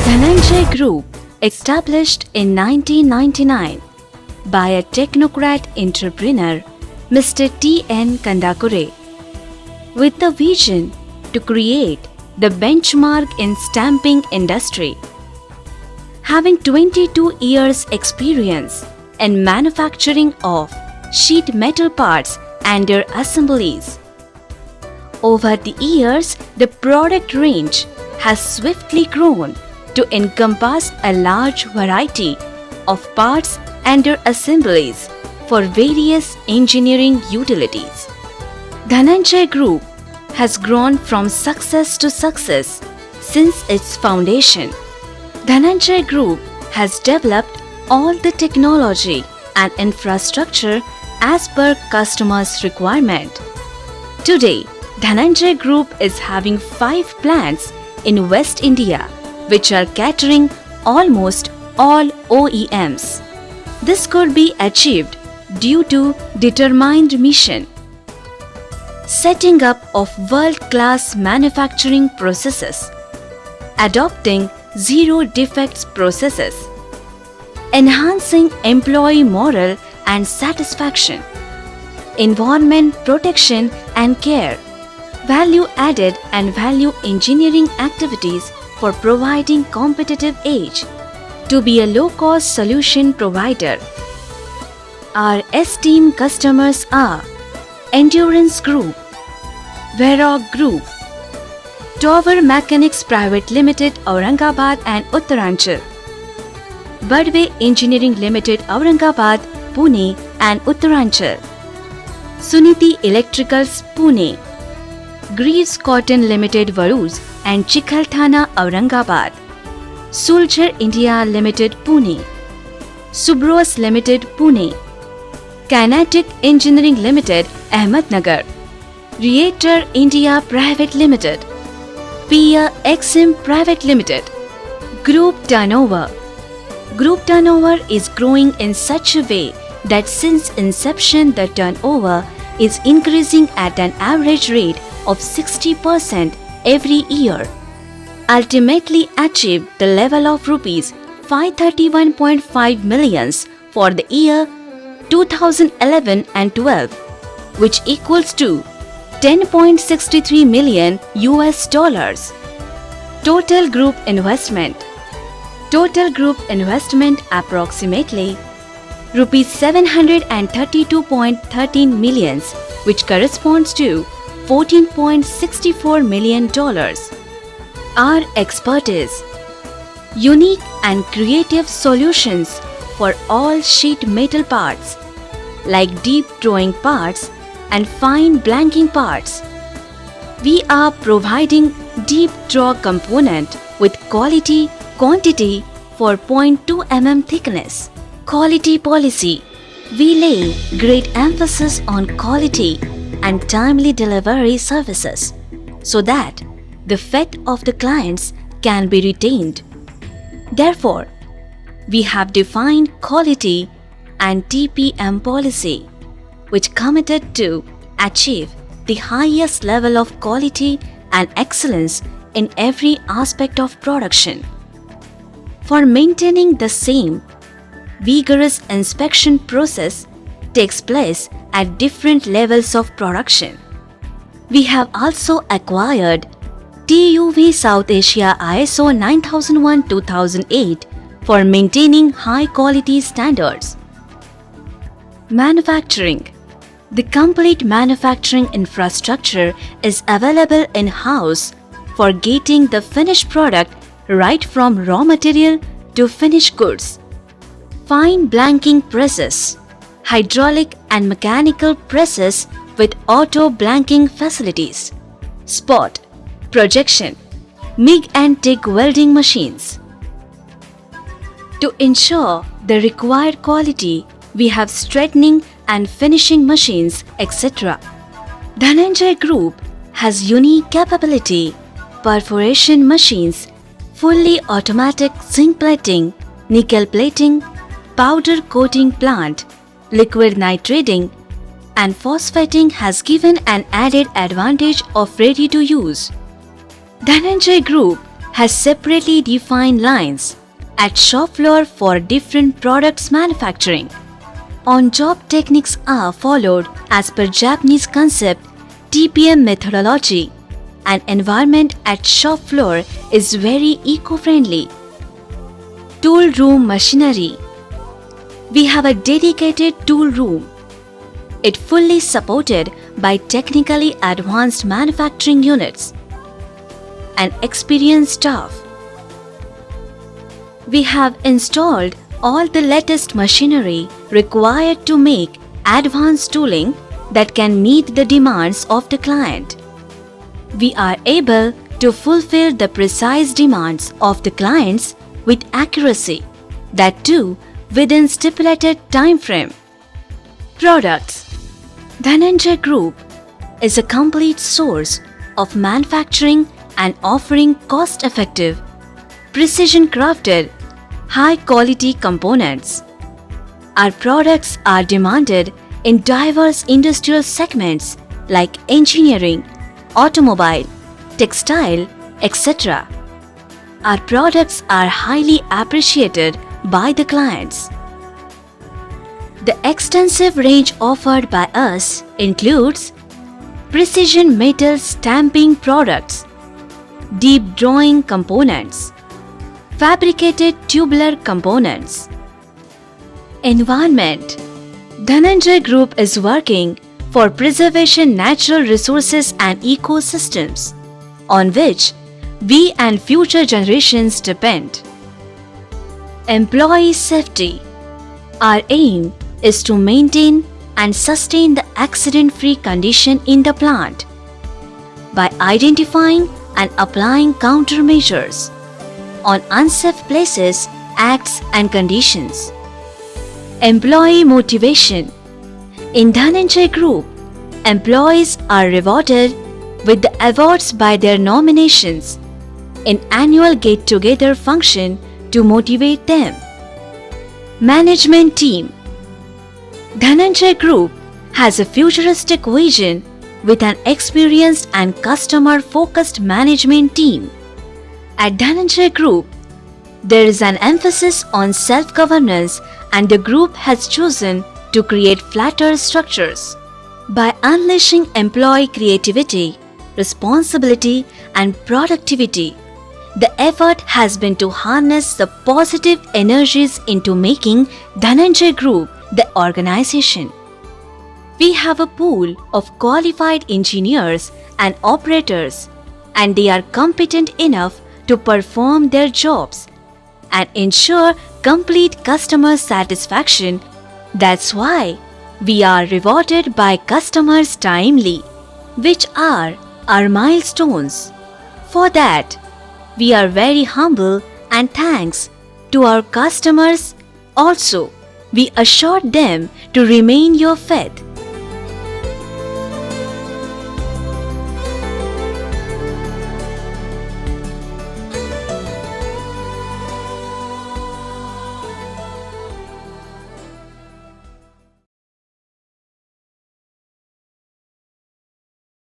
Dhananjay Group, established in 1999 by a technocrat entrepreneur, Mr. T.N. Kandakure, with the vision to create the benchmark in stamping industry. Having 22 years experience in manufacturing of sheet metal parts and their assemblies. Over the years, the product range has swiftly grown to encompass a large variety of parts and their assemblies for various engineering utilities. Dhananjay Group has grown from success to success since its foundation. Dhananjay Group has developed all the technology and infrastructure as per customers' requirement. Today, Dhananjay Group is having 5 plants in West India which are catering almost all OEMs. This could be achieved due to determined mission. Setting up of world-class manufacturing processes, adopting zero defects processes, enhancing employee morale and satisfaction, environment protection and care, value added and value engineering activities for providing competitive edge, to be a low-cost solution provider. Our esteemed customers are Endurance Group, Varroc Group, Tower Mechanics Private Limited, Aurangabad and Uttaranchal, Budway Engineering Limited, Aurangabad, Pune and Uttaranchal, Suniti Electricals, Pune, Greaves Cotton Limited, Varoos and Chikhalthana, Aurangabad, Sulzer India Limited, Pune, Subros Limited, Pune, Kinetic Engineering Limited, Ahmednagar, Reactor India Private Limited, Pia XM Private Limited. Group turnover. Group turnover is growing in such a way that since inception the turnover is increasing at an average rate of 60% every year. Ultimately achieved the level of rupees 531.5 millions for the year 2011 and 12, which equals to 10.63 million US dollars. Total group investment. Total group investment approximately rupees 732.13 millions, which corresponds to $14.64 million. Our expertise. Unique and creative solutions for all sheet metal parts, like deep drawing parts and fine blanking parts. We are providing deep draw component with quality quantity for 0.2 mm thickness. Quality policy. We lay great emphasis on quality and timely delivery services so that the faith of the clients can be retained. Therefore, we have defined quality and TPM policy, which committed to achieve the highest level of quality and excellence in every aspect of production. For maintaining the same, vigorous inspection process takes place at different levels of production. We have also acquired TUV South Asia ISO 9001-2008 for maintaining high quality standards. Manufacturing. The complete manufacturing infrastructure is available in-house for getting the finished product right from raw material to finished goods. Fine blanking presses, hydraulic and mechanical presses with auto blanking facilities, spot, projection, MIG and TIG welding machines. To ensure the required quality, we have straightening and finishing machines, etc. Dhananjay Group has unique capability, perforation machines, fully automatic zinc plating, nickel plating, powder coating plant, liquid nitrating, and phosphating has given an added advantage of ready to use. Dhananjay Group has separately defined lines at shop floor for different products manufacturing. On-job techniques are followed as per Japanese concept TPM methodology, and environment at shop floor is very eco-friendly. Tool room machinery. We have a dedicated tool room. It fully supported by technically advanced manufacturing units and experienced staff. We have installed all the latest machinery required to make advanced tooling that can meet the demands of the client. We are able to fulfill the precise demands of the clients with accuracy, that too within stipulated time frame. Products. Dhananjay Group is a complete source of manufacturing and offering cost-effective, precision-crafted, high-quality components. Our products are demanded in diverse industrial segments like engineering, automobile, textile, etc. Our products are highly appreciated by the clients. The extensive range offered by us includes precision metal stamping products, deep drawing components, fabricated tubular components. Environment. Dhananjay Group is working for preservation natural resources and ecosystems on which we and future generations depend. Employee safety. Our aim is to maintain and sustain the accident-free condition in the plant by identifying and applying countermeasures on unsafe places, acts and conditions. Employee motivation. In Dhananjay Group, employees are rewarded with the awards by their nominations in annual get-together function to motivate them. Management team. Dhananjay Group has a futuristic vision with an experienced and customer-focused management team. At Dhananjay Group, there is an emphasis on self-governance, and the group has chosen to create flatter structures. By unleashing employee creativity, responsibility and productivity, the effort has been to harness the positive energies into making Dhananjay Group the organization. We have a pool of qualified engineers and operators, and they are competent enough to perform their jobs and ensure complete customer satisfaction. That's why we are rewarded by customers timely, which are our milestones. For that, we are very humble and thanks to our customers. Also, we assured them to remain your faith